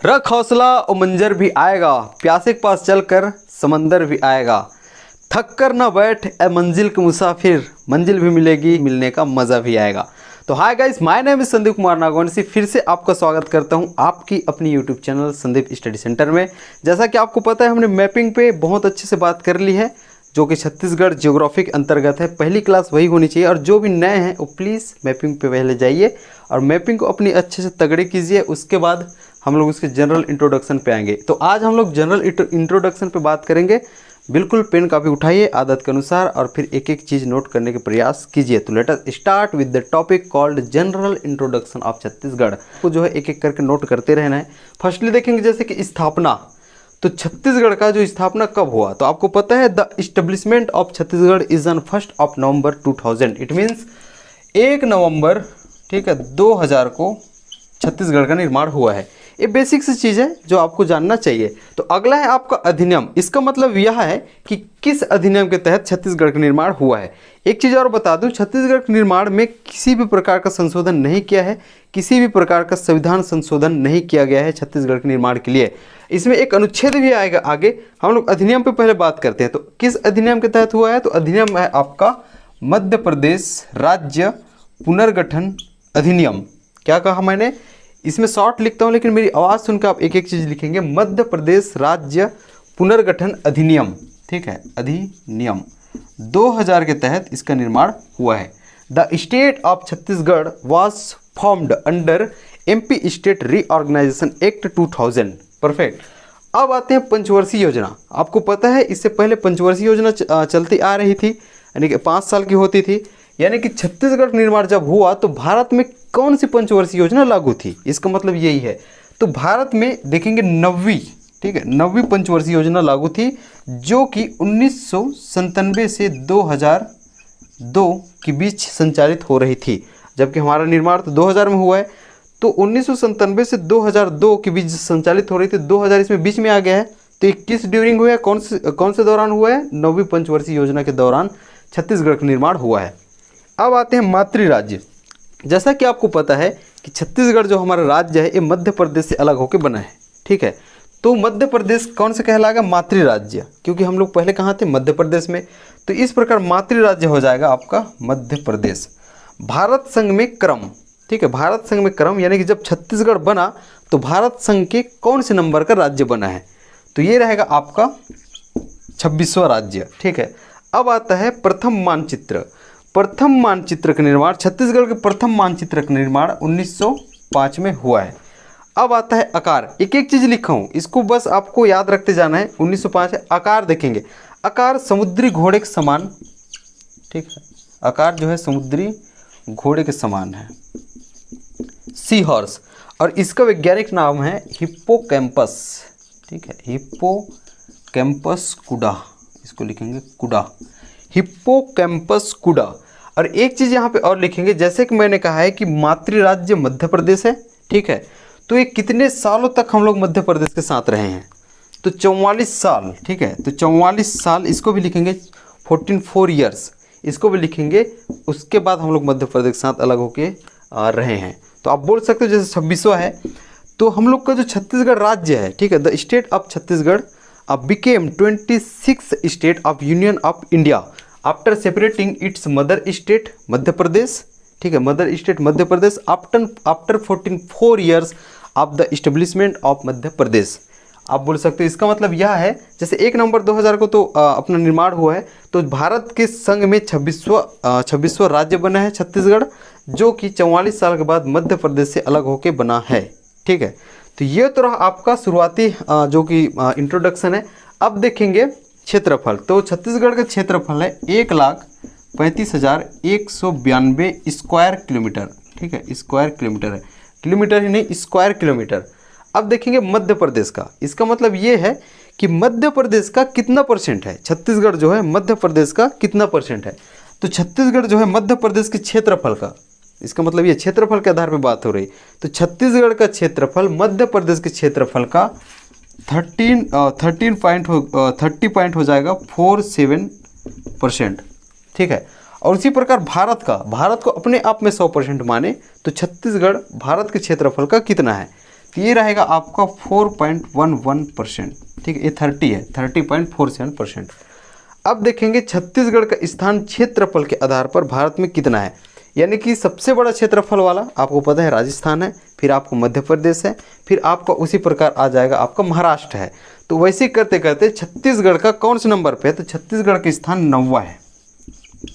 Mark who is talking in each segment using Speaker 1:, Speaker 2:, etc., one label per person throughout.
Speaker 1: रख हौसला और मंजर भी आएगा, प्यासे के पास चलकर समंदर भी आएगा। थक कर ना बैठ ए मंजिल के मुसाफिर, मंजिल भी मिलेगी, मिलने का मज़ा भी आएगा। तो hi guys, my name is Sandeep Kumar Nagvanshi. फिर से आपका स्वागत करता हूं आपकी अपनी YouTube channel Sandeep study centre में। जैसा कि आपको पता है, हमने मैपिंग पे बहुत अच्छे से बात कर ली है, जो कि छत्तीसगढ़ ज्योग्राफी के अंतर्गत है। पहली क्लास वही होनी चाहिए, और जो भी नए हैं वो प्लीज़ मैपिंग पे पहले जाइए और मैपिंग को अपनी अच्छे से तगड़ी कीजिए। उसके बाद हम लोग उसके जनरल इंट्रोडक्शन पे आएंगे। तो आज हम लोग जनरल इंट्रोडक्शन पे बात करेंगे। बिल्कुल पेन कापी उठाइए आदत के अनुसार और फिर एक एक चीज़ नोट करने के प्रयास कीजिए। तो let us start with the topic called general introduction of Chhattisgarh को जो है एक एक करके नोट करते रहना है। फर्स्टली देखेंगे जैसे कि स्थापना। तो छत्तीसगढ़ का जो स्थापना कब हुआ, तो आपको पता है the establishment of Chhattisgarh is on 1 November 2000। It means 1 नवंबर 2000 को छत्तीसगढ़ का निर्माण हुआ है। ये बेसिक सी चीज़ है जो आपको जानना चाहिए। तो अगला है आपका अधिनियम। इसका मतलब यह है कि किस अधिनियम के तहत छत्तीसगढ़ का निर्माण हुआ है। एक चीज़ और बता दूं, छत्तीसगढ़ के निर्माण में किसी भी प्रकार का संशोधन नहीं किया है, किसी भी प्रकार का संविधान संशोधन नहीं किया गया है छत्तीसगढ़ के निर्माण के लिए। इसमें एक अनुच्छेद भी आएगा आगे। हम लोग अधिनियम पे पहले बात करते हैं। तो किस अधिनियम के तहत हुआ है, तो अधिनियम है आपका मध्य प्रदेश राज्य पुनर्गठन अधिनियम। क्या कहा मैंने, इसमें शॉर्ट लिखता हूँ लेकिन मेरी आवाज़ सुनकर आप एक एक चीज़ लिखेंगे। मध्य प्रदेश राज्य पुनर्गठन अधिनियम, ठीक है, अधिनियम 2000 के तहत इसका निर्माण हुआ है। The state of Chhattisgarh was formed under MP state reorganisation act 2000। Perfect. अब आते हैं पंचवर्षीय योजना। आपको पता है इससे पहले पंचवर्षीय योजना चलती आ रही थी, यानी कि 5 साल की होती थी। यानी कि छत्तीसगढ़ का निर्माण जब हुआ तो भारत में कौन सी पंचवर्षीय योजना लागू थी, इसका मतलब यही है। तो भारत में देखेंगे 9वीं पंचवर्षीय योजना लागू थी, जो कि 1997 से 2002 के बीच संचालित हो रही थी। जबकि हमारा निर्माण तो 2000 में हुआ है, तो 1997 से 2002 के बीच संचालित हो रही थी। 2000 इसमें बीच में आ गया है। तो ये किस ड्यूरिंग हुआ है, कौन से दौरान हुआ है, 9वीं पंचवर्षीय योजना के दौरान छत्तीसगढ़ का निर्माण हुआ है। अब आते हैं मातृ राज्य। जैसा कि आपको पता है कि छत्तीसगढ़ जो हमारा राज्य है ये मध्य प्रदेश से अलग होकर बना है, ठीक है। तो मध्य प्रदेश कौन से कहलाएगा, मातृ राज्य, क्योंकि हम लोग पहले कहाँ थे, मध्य प्रदेश में। तो इस प्रकार मातृ राज्य हो जाएगा आपका मध्य प्रदेश। भारत संघ में क्रम, ठीक है, भारत संघ में क्रम, यानी कि जब छत्तीसगढ़ बना तो भारत संघ के कौन से नंबर का राज्य बना है, तो ये रहेगा आपका 26वां राज्य, ठीक है। अब आता है प्रथम मानचित्र। प्रथम मानचित्र का निर्माण, छत्तीसगढ़ के प्रथम मानचित्र का निर्माण 1905 में हुआ है। अब आता है आकार। एक एक चीज़ लिखा हूँ, इसको बस आपको याद रखते जाना है। 1905 है। आकार देखेंगे, आकार समुद्री घोड़े के समान, ठीक है, आकार जो है समुद्री घोड़े के समान है, सी हॉर्स। और इसका वैज्ञानिक नाम है हिप्पोकैम्पस, ठीक है, हिप्पोकैम्पस कुडा, इसको लिखेंगे कुडा, हिप्पोकैम्पस कुडा। और एक चीज़ यहाँ पे और लिखेंगे, जैसे कि मैंने कहा है कि मातृ राज्य मध्य प्रदेश है, ठीक है। तो ये कितने सालों तक हम लोग मध्य प्रदेश के साथ रहे हैं, तो 44 साल, ठीक है। तो 44 साल, इसको भी लिखेंगे 4 ईयर्स, इसको भी लिखेंगे। उसके बाद हम लोग मध्य प्रदेश के साथ अलग होके रहे हैं। तो आप बोल सकते हो जैसे 26वां है, तो हम लोग का जो छत्तीसगढ़ राज्य है, ठीक है, the state of Chhattisgarh became 26 state of union of India after separating its mother state Madhya Pradesh, ठीक है, mother state Madhya Pradesh after 4 years of the establishment of Madhya Pradesh. आप बोल सकते हो इसका मतलब यह है, जैसे 1 नवंबर 2000 को तो अपना निर्माण हुआ है, तो भारत के संघ में 26वां राज्य बना है छत्तीसगढ़, जो कि 44 साल के बाद मध्य प्रदेश से अलग होकर बना है, ठीक है। तो ये तो रहा आपका शुरुआती जो कि इंट्रोडक्शन है। अब देखेंगे क्षेत्रफल। तो छत्तीसगढ़ का क्षेत्रफल है 1,35,192 स्क्वायर किलोमीटर, ठीक है, स्क्वायर किलोमीटर है, किलोमीटर ही नहीं, स्क्वायर किलोमीटर। अब देखेंगे मध्य प्रदेश का। इसका मतलब ये है कि मध्य प्रदेश का कितना परसेंट है, छत्तीसगढ़ जो है मध्य प्रदेश का कितना परसेंट है। तो छत्तीसगढ़ जो है मध्य प्रदेश के क्षेत्रफल का, इसका मतलब ये क्षेत्रफल के आधार पर बात हो रही। तो छत्तीसगढ़ का क्षेत्रफल मध्य प्रदेश के क्षेत्रफल का 30 पॉइंट हो जाएगा 47%, ठीक है। और इसी प्रकार भारत को अपने आप में 100% माने तो छत्तीसगढ़ भारत के क्षेत्रफल का कितना है, तो ये रहेगा आपका 4.11%। ठीक है, ये 30 है, 30.47%। अब देखेंगे छत्तीसगढ़ का स्थान क्षेत्रफल के आधार पर भारत में कितना है, यानी कि सबसे बड़ा क्षेत्रफल वाला आपको पता है राजस्थान है, फिर आपको मध्य प्रदेश है, फिर आपका उसी प्रकार आ जाएगा आपका महाराष्ट्र है। तो वैसे करते करते छत्तीसगढ़ का कौन से नंबर पे है, तो छत्तीसगढ़ का स्थान 9वां है।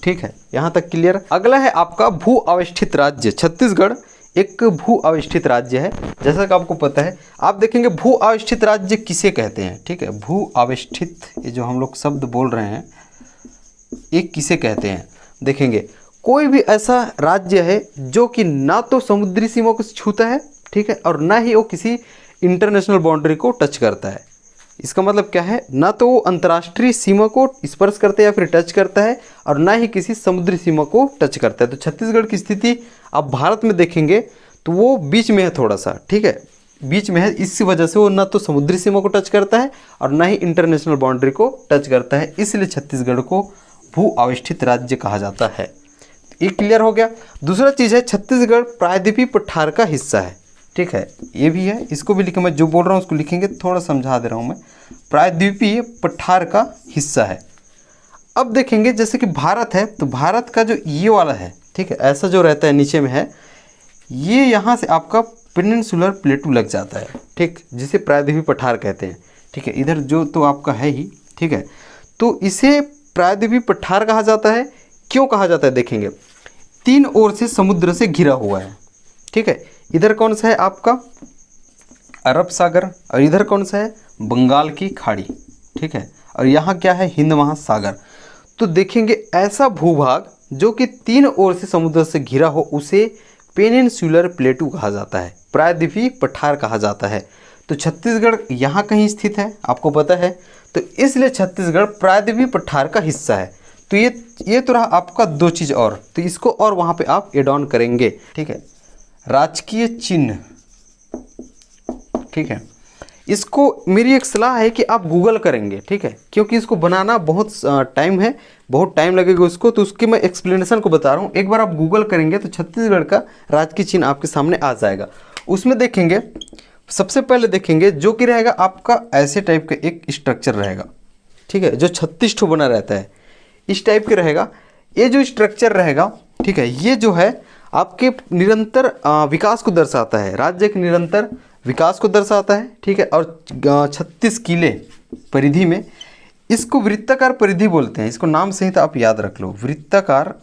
Speaker 1: ठीक है, यहाँ तक क्लियर। अगला है आपका भू अवस्थित राज्य। छत्तीसगढ़ एक भू अवस्थित राज्य है, जैसा कि आपको पता है। आप देखेंगे भू अवस्थित राज्य किसे कहते हैं। ठीक है, भू अवस्थित, ये जो हम लोग शब्द बोल रहे हैं ये किसे कहते हैं। देखेंगे कोई भी ऐसा राज्य है जो कि ना तो समुद्री सीमा को छूता है, ठीक है, और ना ही वो किसी इंटरनेशनल बाउंड्री को टच करता है। इसका मतलब क्या है, ना तो वो अंतर्राष्ट्रीय सीमा को स्पर्श करता है या फिर टच करता है, और ना ही किसी समुद्री सीमा को टच करता है। तो छत्तीसगढ़ की स्थिति आप भारत में देखेंगे तो वो बीच में है थोड़ा सा। ठीक है, बीच में है, इसी वजह से वो ना तो समुद्री सीमा को टच करता है और ना ही इंटरनेशनल बाउंड्री को टच करता है, इसलिए छत्तीसगढ़ को भू अवस्थित राज्य कहा जाता है। ये क्लियर हो गया। दूसरा चीज़ है छत्तीसगढ़ प्रायद्वीपीय पठार का हिस्सा है। ठीक है, ये भी है, इसको भी लिखें, मैं जो बोल रहा हूँ उसको लिखेंगे, थोड़ा समझा दे रहा हूँ मैं। प्रायद्वीपीय पठार का हिस्सा है। अब देखेंगे जैसे कि भारत है, तो भारत का जो ये वाला है, ठीक है, ऐसा जो रहता है नीचे में है, ये यहाँ से आपका पेनिनसुलर प्लेटू लग जाता है। ठीक, जिसे प्रायद्वीपीय पठार कहते हैं। ठीक है, इधर जो तो आपका है ही। ठीक है, तो इसे प्रायद्वीपीय पठार कहा जाता है। क्यों कहा जाता है, देखेंगे 3 ओर से समुद्र से घिरा हुआ है। ठीक है, इधर कौन सा है आपका अरब सागर, और इधर कौन सा है बंगाल की खाड़ी। ठीक है, और यहाँ क्या है हिंद महासागर। तो देखेंगे ऐसा भूभाग जो कि 3 ओर से समुद्र से घिरा हो उसे पेनिनसुलर प्लेटू कहा जाता है, प्रायद्वीपीय पठार कहा जाता है। तो छत्तीसगढ़ यहाँ कहीं स्थित है, आपको पता है, तो इसलिए छत्तीसगढ़ प्रायद्वीपीय पठार का हिस्सा है। तो ये तो रहा आपका 2 चीज़ और, तो इसको और वहाँ पे आप एड ऑन करेंगे। ठीक है, राजकीय चिन्ह। ठीक है, इसको मेरी एक सलाह है कि आप गूगल करेंगे। ठीक है, क्योंकि इसको बनाना बहुत टाइम है, बहुत टाइम लगेगा उसको, तो उसके मैं एक्सप्लेनेशन को बता रहा हूँ। एक बार आप गूगल करेंगे तो छत्तीसगढ़ का राजकीय चिन्ह आपके सामने आ जाएगा। उसमें देखेंगे सबसे पहले देखेंगे जो कि रहेगा आपका ऐसे टाइप का एक स्ट्रक्चर रहेगा। ठीक है, जो 36 ठो बना रहता है, इस टाइप के रहेगा। ये जो स्ट्रक्चर रहेगा, ठीक है, ये जो है आपके निरंतर विकास को दर्शाता है, राज्य के निरंतर विकास को दर्शाता है। ठीक है, और 36 किले परिधि में, इसको वृत्ताकार परिधि बोलते हैं। इसको नाम सहित आप याद रख लो, वृत्ताकार।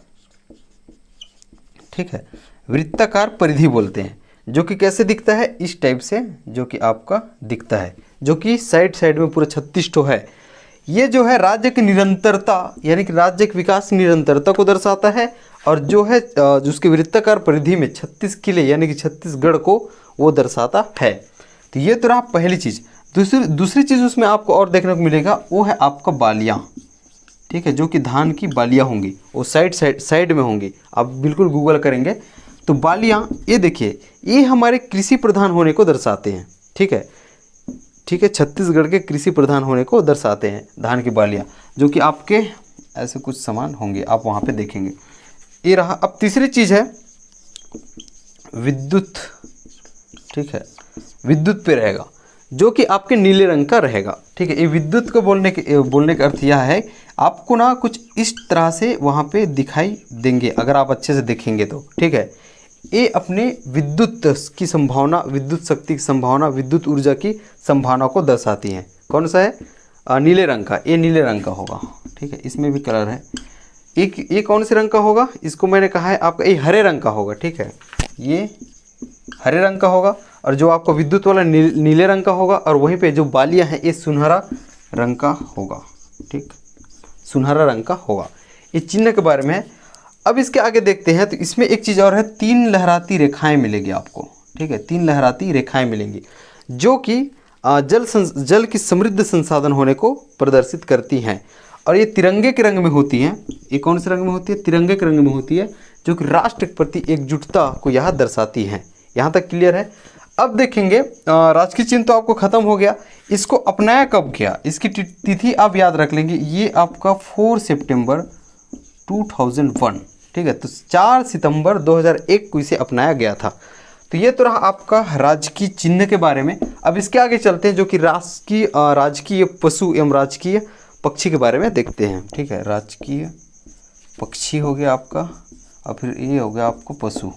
Speaker 1: ठीक है, वृत्ताकार परिधि बोलते हैं, जो कि कैसे दिखता है, इस टाइप से जो कि आपका दिखता है, जो कि साइड साइड में पूरा 36 ठो है। ये जो है राज्य की निरंतरता, यानी कि राज्य के विकास की निरंतरता को दर्शाता है। और जो है जो उसके वृत्ताकार परिधि में 36 किले यानी कि छत्तीसगढ़ को वो दर्शाता है। तो ये तो रहा पहली चीज़। दूसरी चीज़ उसमें आपको और देखने को मिलेगा, वो है आपका बालियाँ। ठीक है, जो कि धान की बालियाँ होंगी, वो साइड में होंगी। आप बिल्कुल गूगल करेंगे तो बालियाँ, ये देखिए, ये हमारे कृषि प्रधान होने को दर्शाते हैं। ठीक है, ठीक है, छत्तीसगढ़ के कृषि प्रधान होने को दर्शाते हैं धान की बालियाँ, जो कि आपके ऐसे कुछ सामान होंगे, आप वहाँ पे देखेंगे। ये रहा। अब तीसरी चीज़ है विद्युत। ठीक है, विद्युत पे रहेगा, जो कि आपके नीले रंग का रहेगा। ठीक है, ये विद्युत को बोलने का अर्थ यह है, आपको ना कुछ इस तरह से वहाँ पे दिखाई देंगे अगर आप अच्छे से देखेंगे तो। ठीक है, ये अपने विद्युत की संभावना, विद्युत शक्ति की संभावना, विद्युत ऊर्जा की संभावना को दर्शाती हैं। कौन सा है, नीले रंग का, ये नीले रंग का होगा। ठीक है, इसमें भी कलर है। ये कौन से रंग का होगा, इसको मैंने कहा है आपका, ये हरे रंग का होगा। ठीक है, ये हरे रंग का होगा, और जो आपका विद्युत वाला नीले रंग का होगा, और वहीं पे जो बालियाँ हैं ये सुनहरा रंग का होगा। ठीक, सुनहरा रंग का होगा। ये चिन्ह के बारे में है। अब इसके आगे देखते हैं, तो इसमें एक चीज़ और है, 3 लहराती रेखाएं मिलेगी आपको। ठीक है, 3 लहराती रेखाएं मिलेंगी, जो कि जल की समृद्ध संसाधन होने को प्रदर्शित करती हैं। और ये तिरंगे के रंग में होती हैं। ये कौन से रंग में होती है, तिरंगे के रंग में होती है, जो कि राष्ट्र के प्रति एकजुटता को यह दर्शाती हैं। यहाँ तक क्लियर है। अब देखेंगे राजकीय चिन्ह तो आपको खत्म हो गया। इसको अपनाया कब गया, इसकी तिथि आप याद रख लेंगे, ये आपका 4 सितंबर 2001। ठीक है, तो 4 सितंबर 2001 को इसे अपनाया गया था। तो ये तो रहा आपका राजकीय चिन्ह के बारे में। अब इसके आगे चलते हैं जो कि राजकीय पशु एवं राजकीय पक्षी के बारे में देखते हैं। ठीक है, राजकीय पक्षी हो गया आपका और फिर ये हो गया आपको पशु,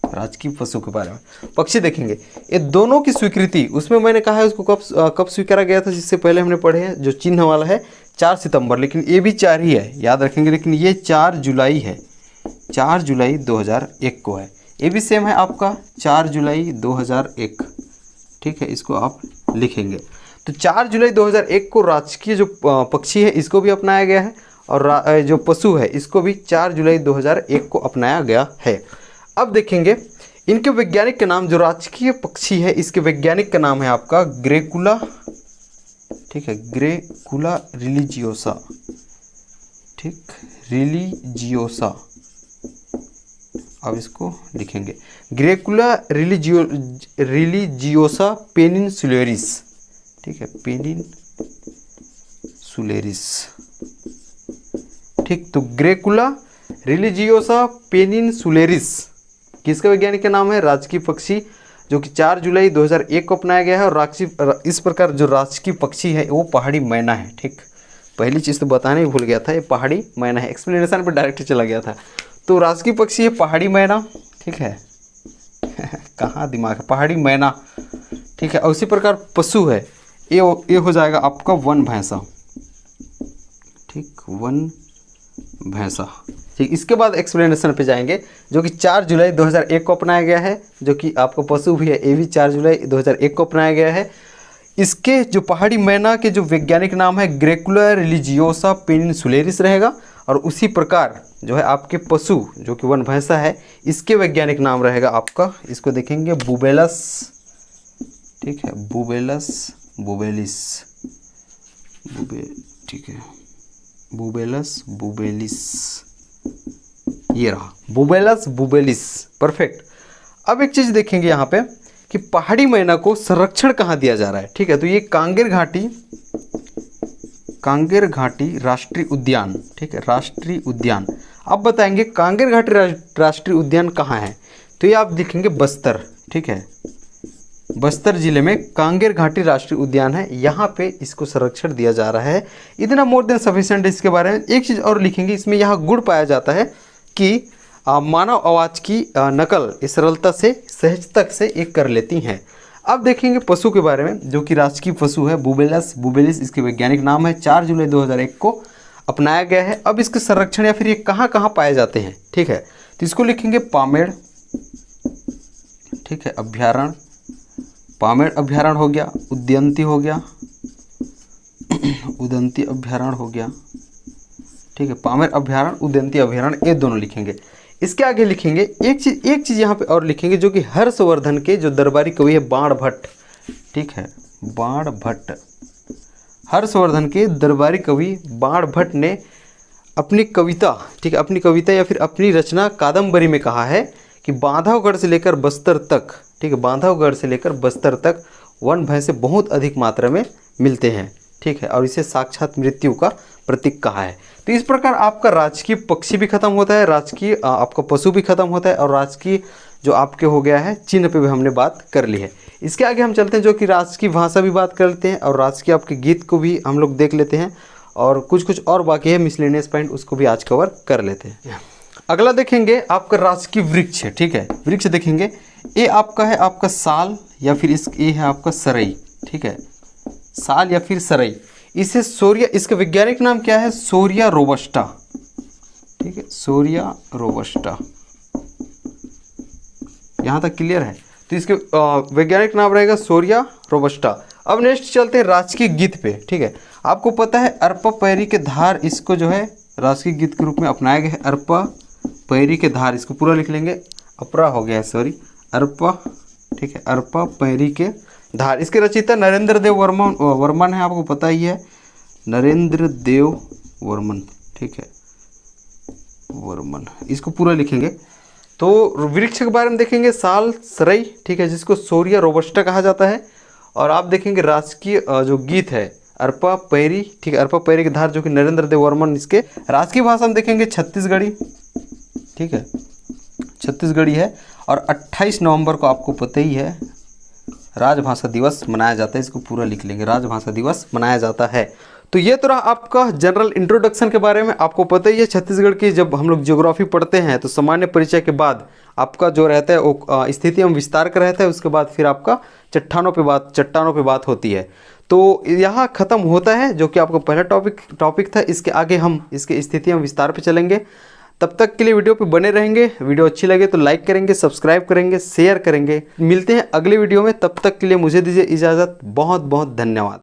Speaker 1: राजकीय पशु के बारे में। पक्षी देखेंगे, ये दोनों की स्वीकृति उसमें मैंने कहा है उसको कब स्वीकारा गया था, जिससे पहले हमने पढ़े हैं जो चिन्ह वाला है 4 सितंबर, लेकिन ये भी 4 ही है, याद रखेंगे। लेकिन ये 4 जुलाई है, 4 जुलाई 2001 को है। ये भी सेम है आपका 4 जुलाई 2001। ठीक है, इसको आप लिखेंगे। तो 4 जुलाई 2001 को राजकीय जो पक्षी है इसको भी अपनाया गया है और जो पशु है इसको भी 4 जुलाई 2001 को अपनाया गया है। अब देखेंगे इनके वैज्ञानिक का नाम, जो राजकीय पक्षी है इसके वैज्ञानिक का नाम है आपका ग्रेकुला। ठीक है, ग्रेकुला रिलीजियोसा। ठीक, रिलीजियोसा, अब इसको लिखेंगे ग्रेकुला रिलीजियोसा पेनिनसुलेरिस। ठीक है, पेनिनसुलेरिस। ठीक, तो ग्रेकुला रिलीजियोसा पेनिनसुलेरिस किसका वैज्ञानिक का नाम है, राजकीय पक्षी, जो कि 4 जुलाई 2001 को अपनाया गया है। और इस प्रकार जो राजकीय पक्षी है वो पहाड़ी मैना है। ठीक, पहली चीज़ तो बताने ही भूल गया था, ये पहाड़ी मैना है, एक्सप्लेनेशन पर डायरेक्ट चला गया था। तो राजकीय पक्षी है पहाड़ी मैना। ठीक है कहाँ दिमाग है, पहाड़ी मैना। ठीक है, और उसी प्रकार पशु है ये हो जाएगा आपका वन भैंसा। ठीक, वन भैंसा। ठीक, इसके बाद एक्सप्लेनेशन पे जाएंगे जो कि 4 जुलाई 2001 को अपनाया गया है, जो कि आपका पशु भी है, ये भी 4 जुलाई 2001 को अपनाया गया है। इसके जो पहाड़ी मैना के जो वैज्ञानिक नाम है ग्रेकुला रिलीजियोसा पेनिनसुलेरिस रहेगा। और उसी प्रकार जो है आपके पशु जो कि वन भैंसा है इसके वैज्ञानिक नाम रहेगा आपका, इसको देखेंगे बुबेलस। ठीक है, बुबेलस बुबेलिस, ठीक है, बुबेलस बुबेलिस, ये रहा बुबेलस बुबेलिस। परफेक्ट। अब एक चीज़ देखेंगे यहाँ पे कि पहाड़ी मैना को संरक्षण कहाँ दिया जा रहा है। ठीक है, तो ये कांगेर घाटी राष्ट्रीय उद्यान। ठीक है, राष्ट्रीय उद्यान। अब बताएंगे कांगेर घाटी राष्ट्रीय उद्यान कहाँ है, तो ये आप देखेंगे बस्तर। ठीक है, बस्तर जिले में कांगेर घाटी राष्ट्रीय उद्यान है, यहाँ पे इसको संरक्षण दिया जा रहा है। इतना मोर देन सफिशिएंट। इसके बारे में एक चीज़ और लिखेंगे, इसमें यहाँ गुण पाया जाता है कि मानव आवाज़ की नकल इस सरलता से सहजता से एक कर लेती हैं। अब देखेंगे पशु के बारे में जो कि राजकीय पशु है बुबेलस बुबेलिस, इसके वैज्ञानिक नाम है, 4 जुलाई 2001 को अपनाया गया है। अब इसके संरक्षण या फिर ये कहाँ कहाँ पाए जाते हैं। ठीक है, तो इसको लिखेंगे पामेड़। ठीक है, अभ्यारण्य, पामेड़ अभ्यारण्य हो गया, उदयंती हो गया, उदयंती अभ्यारण्य हो गया। ठीक है, पामेड़ अभ्यारण्य, उदयंती अभ्यारण्य, ये दोनों लिखेंगे। इसके आगे लिखेंगे एक चीज़ यहाँ पे और लिखेंगे जो कि हर्षवर्धन के जो दरबारी कवि है बाण भट्ट। ठीक है, बाण भट्ट, हर्षवर्धन के दरबारी कवि बाण भट्ट ने अपनी कविता, ठीक है, अपनी कविता या फिर अपनी रचना कादम्बरी में कहा है कि बांधवगढ़ से लेकर बस्तर तक, ठीक है, बांधवगढ़ से लेकर बस्तर तक वन भैंसे बहुत अधिक मात्रा में मिलते हैं। ठीक है, और इसे साक्षात मृत्यु का प्रतीक कहा है। तो इस प्रकार आपका राजकीय पक्षी भी खत्म होता है, राजकीय आपका पशु भी खत्म होता है, और राजकीय जो आपके हो गया है चिन्ह पे भी हमने बात कर ली है। इसके आगे हम चलते हैं जो कि राजकीय भाषा भी बात कर लेते हैं, और राजकीय आपके गीत को भी हम लोग देख लेते हैं, और कुछ और बाकी है मिसलेनियस पॉइंट, उसको भी आज कवर कर लेते हैं। अगला देखेंगे आपका राजकीय वृक्ष है। ठीक है, वृक्ष देखेंगे, ये आपका है आपका साल या फिर ये है आपका सरई। ठीक है, साल या फिर सरई, इसे सोरिया, इसका वैज्ञानिक नाम क्या है, सोरिया रोबस्टा। ठीक है, सोरिया रोबस्टा, यहाँ तक क्लियर है। तो इसके वैज्ञानिक नाम रहेगा सोरिया रोबस्टा। अब नेक्स्ट चलते हैं राजकीय गीत पे। ठीक है, आपको पता है अरपा पैरी के धार, इसको जो है राजकीय गीत के रूप में अपनाया गया है। अरपा पैरी के धार, इसको पूरा लिख लेंगे, अपरा हो गया है, सॉरी, अरपा। ठीक है, अरपा पैरी के धार, इसके रचयिता नरेंद्र देव वर्मन है, आपको पता ही है, नरेंद्र देव वर्मन। ठीक है, वर्मन, इसको पूरा लिखेंगे। तो वृक्ष के बारे में देखेंगे साल, सरई, ठीक है, जिसको सोरिया रोबस्टा कहा जाता है। और आप देखेंगे राजकीय जो गीत है अरपा पैरी। ठीक है, अरपा पैरी के धार जो कि नरेंद्र देव वर्मन, इसके राजकीय भाषा में देखेंगे छत्तीसगढ़ी। ठीक है, छत्तीसगढ़ी है। और 28 नवंबर को आपको पता ही है राजभाषा दिवस मनाया जाता है। इसको पूरा लिख लेंगे, राजभाषा दिवस मनाया जाता है। तो ये तो रहा आपका जनरल इंट्रोडक्शन के बारे में। आपको पता ही है छत्तीसगढ़ की जब हम लोग ज्योग्राफी पढ़ते हैं तो सामान्य परिचय के बाद आपका जो रहता है वो स्थिति एवं विस्तार का रहता है। उसके बाद फिर आपका चट्टानों पे बात होती है। तो यहाँ ख़त्म होता है जो कि आपका पहला टॉपिक था। इसके आगे हम इसके स्थिति एवं विस्तार पे चलेंगे। तब तक के लिए वीडियो पे बने रहेंगे। वीडियो अच्छी लगे तो लाइक करेंगे, सब्सक्राइब करेंगे, शेयर करेंगे। मिलते हैं अगले वीडियो में, तब तक के लिए मुझे दीजिए इजाज़त। बहुत बहुत धन्यवाद।